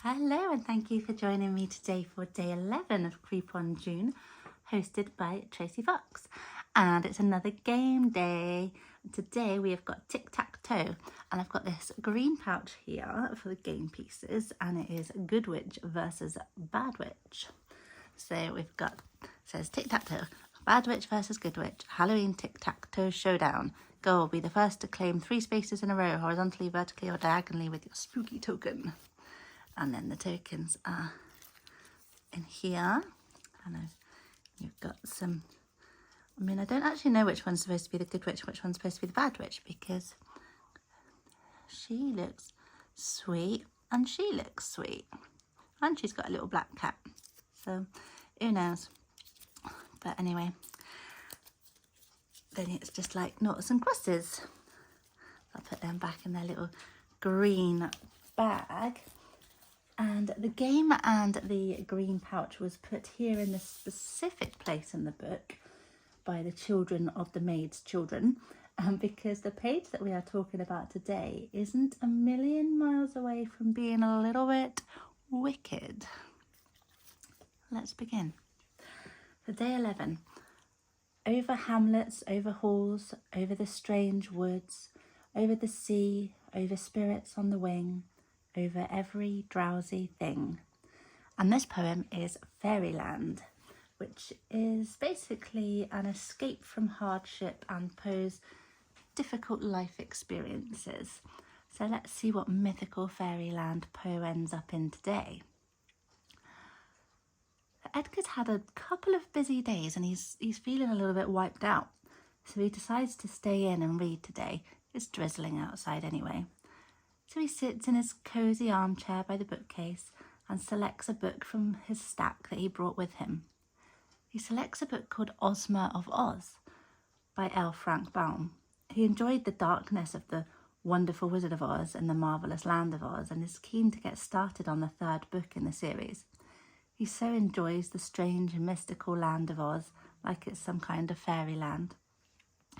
Hello and thank you for joining me today for day 11 of Creep on June, hosted by Tracie Fox. And it's another game day. Today we have got tic-tac-toe, and I've got this green pouch here for the game pieces, and it is Good Witch versus Bad Witch. So we've got, it says tic-tac-toe, Bad Witch versus Good Witch, Halloween tic-tac-toe showdown. Goal, be the first to claim 3 spaces in a row, horizontally, vertically or diagonally with your spooky token. And then the tokens are in here. And you've got some, I don't actually know which one's supposed to be the good witch, which one's supposed to be the bad witch, because she looks sweet and she looks sweet. And she's got a little black cat. So who knows? But anyway, then it's just like noughts and crosses. I'll put them back in their little green bag. And the game and the green pouch was put here in the specific place in the book by the children of the maid's children, because the page that we are talking about today isn't a million miles away from being a little bit wicked. Let's begin. For day 11, over hamlets, over halls, over the strange woods, over the sea, over spirits on the wing, over every drowsy thing. And this poem is Fairyland, which is basically an escape from hardship and Poe's difficult life experiences. So let's see what mythical fairyland Poe ends up in today. Edgar's had a couple of busy days and he's feeling a little bit wiped out. So he decides to stay in and read today. It's drizzling outside anyway. So he sits in his cosy armchair by the bookcase and selects a book from his stack that he brought with him. He selects a book called Ozma of Oz by L. Frank Baum. He enjoyed the darkness of the Wonderful Wizard of Oz and the Marvellous Land of Oz and is keen to get started on the 3rd book in the series. He so enjoys the strange and mystical land of Oz, like it's some kind of fairyland.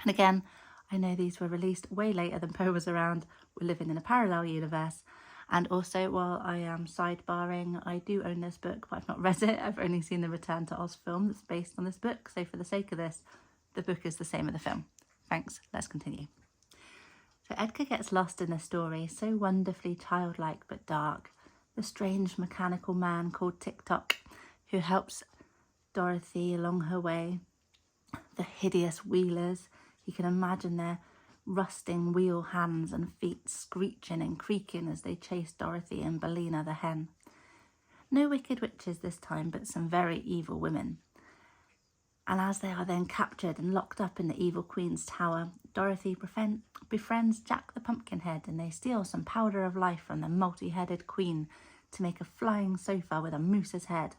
And again, I know these were released way later than Poe was around. We're living in a parallel universe. And also, while I am sidebarring, I do own this book, but I've not read it. I've only seen the Return to Oz film that's based on this book. So for the sake of this, the book is the same as the film. Thanks, let's continue. So Edgar gets lost in the story, so wonderfully childlike but dark. The strange mechanical man called Tick-Tock, who helps Dorothy along her way. The hideous wheelers. You can imagine their rusting wheel hands and feet screeching and creaking as they chase Dorothy and Bellina the hen. No wicked witches this time, but some very evil women. And as they are then captured and locked up in the evil queen's tower, Dorothy befriends Jack the Pumpkinhead and they steal some powder of life from the multi-headed queen to make a flying sofa with a moose's head.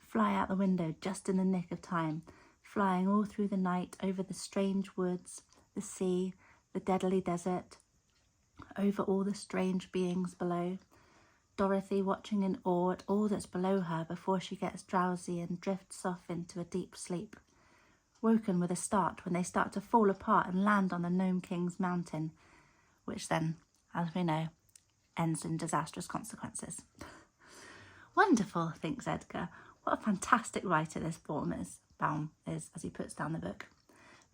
Fly out the window just in the nick of time, flying all through the night over the strange woods, the sea, the deadly desert, over all the strange beings below. Dorothy watching in awe at all that's below her before she gets drowsy and drifts off into a deep sleep, woken with a start when they start to fall apart and land on the Gnome King's mountain, which then, as we know, ends in disastrous consequences. Wonderful, thinks Edgar. What a fantastic writer this Baum is, as he puts down the book.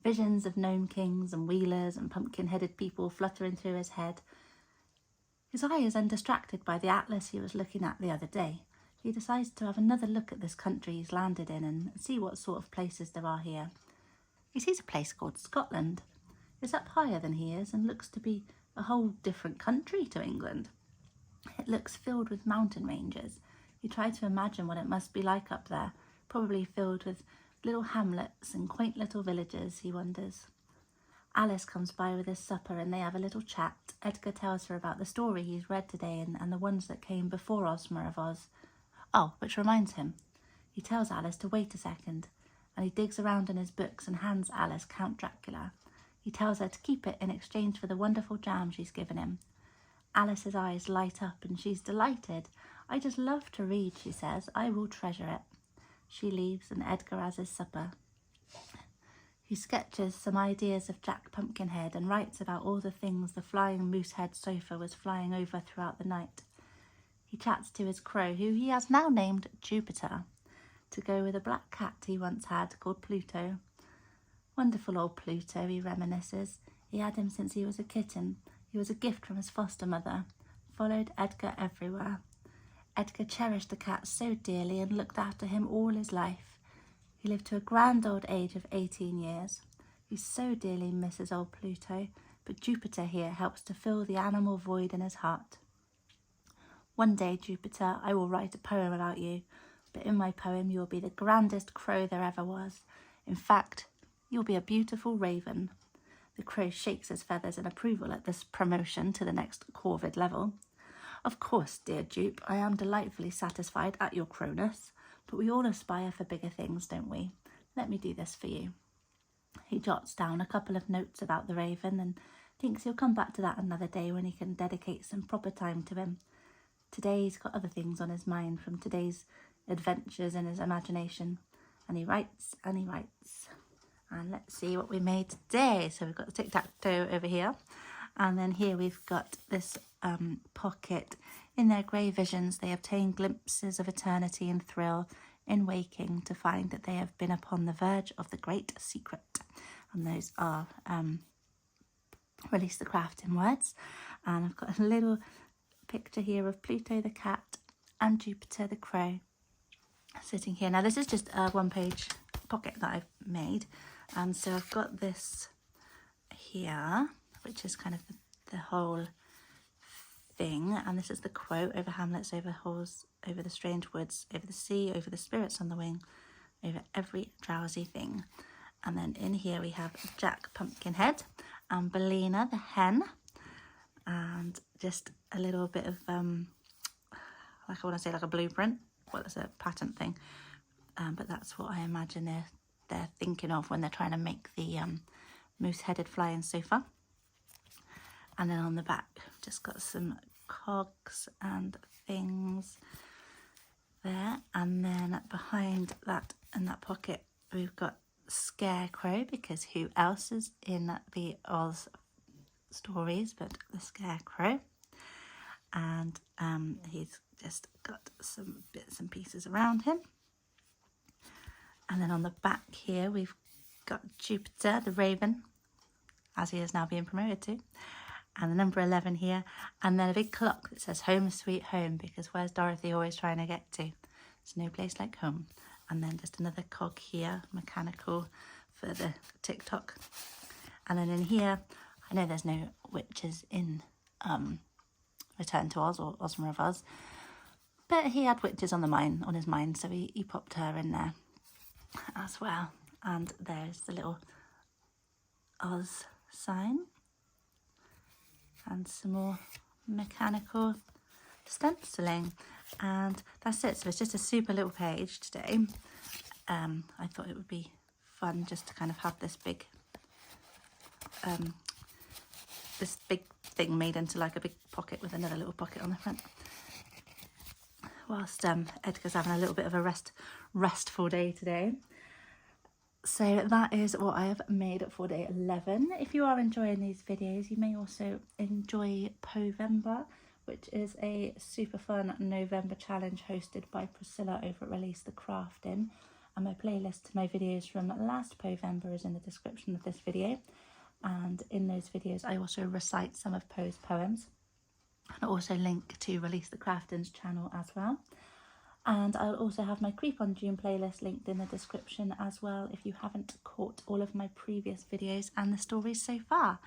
Visions of gnome kings and wheelers and pumpkin-headed people fluttering through his head. His eye is then distracted by the atlas he was looking at the other day. He decides to have another look at this country he's landed in and see what sort of places there are here. He sees a place called Scotland. It's up higher than he is and looks to be a whole different country to England. It looks filled with mountain ranges. He tries to imagine what it must be like up there, probably filled with little hamlets and quaint little villages, he wonders. Alice comes by with his supper and they have a little chat. Edgar tells her about the story he's read today and the ones that came before Ozma of Oz. Oh, which reminds him. He tells Alice to wait a second and he digs around in his books and hands Alice Count Dracula. He tells her to keep it in exchange for the wonderful jam she's given him. Alice's eyes light up and she's delighted. I just love to read, she says. I will treasure it. She leaves and Edgar has his supper. He sketches some ideas of Jack Pumpkinhead and writes about all the things the flying moose-head sofa was flying over throughout the night. He He chats to his crow, who he has now named Jupiter, to go with a black cat he once had called Pluto. Wonderful old Pluto, he reminisces. He had him since he was a kitten. He was a gift from his foster mother. Followed Edgar everywhere. Edgar cherished the cat so dearly and looked after him all his life. He lived to a grand old age of 18 years. He so dearly misses old Pluto, but Jupiter here helps to fill the animal void in his heart. One day, Jupiter, I will write a poem about you, but in my poem you will be the grandest crow there ever was. In fact, you'll be a beautiful raven. The crow shakes his feathers in approval at this promotion to the next corvid level. Of course, dear Jupe, I am delightfully satisfied at your crowness, but we all aspire for bigger things, don't we? Let me do this for you. He jots down a couple of notes about the raven and thinks he'll come back to that another day when he can dedicate some proper time to him. Today he's got other things on his mind from today's adventures in his imagination. And he writes and he writes. And let's see what we made today. So we've got the tic-tac-toe over here. And then here we've got this pocket. In their grey visions, they obtain glimpses of eternity and thrill in waking to find that they have been upon the verge of the great secret. And those are Release the Craft in words. And I've got a little picture here of Pluto the cat and Jupiter the crow sitting here. Now this is just a one-page pocket that I've made. And so I've got this here, which is kind of the whole thing, and this is the quote: over hamlets, over halls, over the strange woods, over the sea, over the spirits on the wing, over every drowsy thing. And then in here we have Jack Pumpkinhead and Bellina the hen, and just a little bit of like I want to say like a blueprint. Well, it's a patent thing, but that's what I imagine they're thinking of when they're trying to make the moose-headed flying sofa. And then on the back, just got some cogs and things there. And then behind that, in that pocket, we've got Scarecrow, because who else is in the Oz stories but the Scarecrow? And he's just got some bits and pieces around him. And then on the back here, we've got Jupiter, the raven, as he is now being promoted to. And the number 11 here, and then a big clock that says home sweet home, because where's Dorothy always trying to get to? There's no place like home. And then just another cog here, mechanical, for the TikTok. And then in here, I know there's no witches in Return to Oz or Ozma of Oz, but he had witches on his mind, so he popped her in there as well. And there's the little Oz sign. And some more mechanical stenciling, and that's it. So it's just a super little page today. I thought it would be fun just to kind of have this big thing made into like a big pocket with another little pocket on the front, whilst Edgar's having a little bit of a restful day today. So that is what I have made for day 11. If you are enjoying these videos, you may also enjoy Povember, which is a super fun November challenge hosted by Priscilla over at Release the Crafting. And my playlist to my videos from last Povember is in the description of this video. And in those videos, I also recite some of Poe's poems. And also link to Release the Crafting's channel as well. And I'll also have my Creep on June playlist linked in the description as well if you haven't caught all of my previous videos and the stories so far.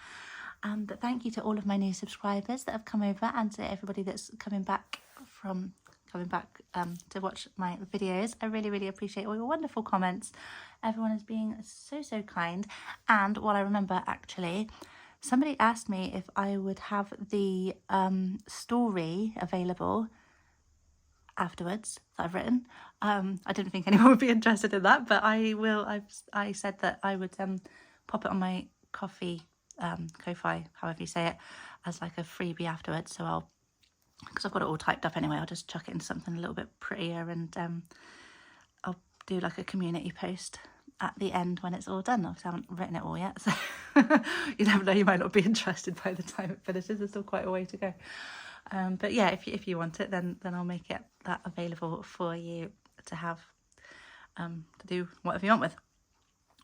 But thank you to all of my new subscribers that have come over, and to everybody that's coming back to watch my videos. I really, really appreciate all your wonderful comments. Everyone is being so kind. And what I remember, actually, somebody asked me if I would have the story available afterwards that I've written. I didn't think anyone would be interested in that, but I will. I said that I would pop it on my Ko-fi, however you say it, as like a freebie afterwards. So because I've got it all typed up anyway, I'll just chuck it into something a little bit prettier, and I'll do like a community post at the end when it's all done. Obviously I haven't written it all yet, so you never know, you might not be interested by the time it finishes. There's still quite a way to go. But yeah, if you want it, then I'll make that available for you to have to do whatever you want with.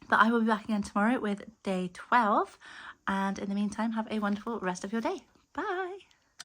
But I will be back again tomorrow with day 12, and in the meantime, have a wonderful rest of your day. Bye.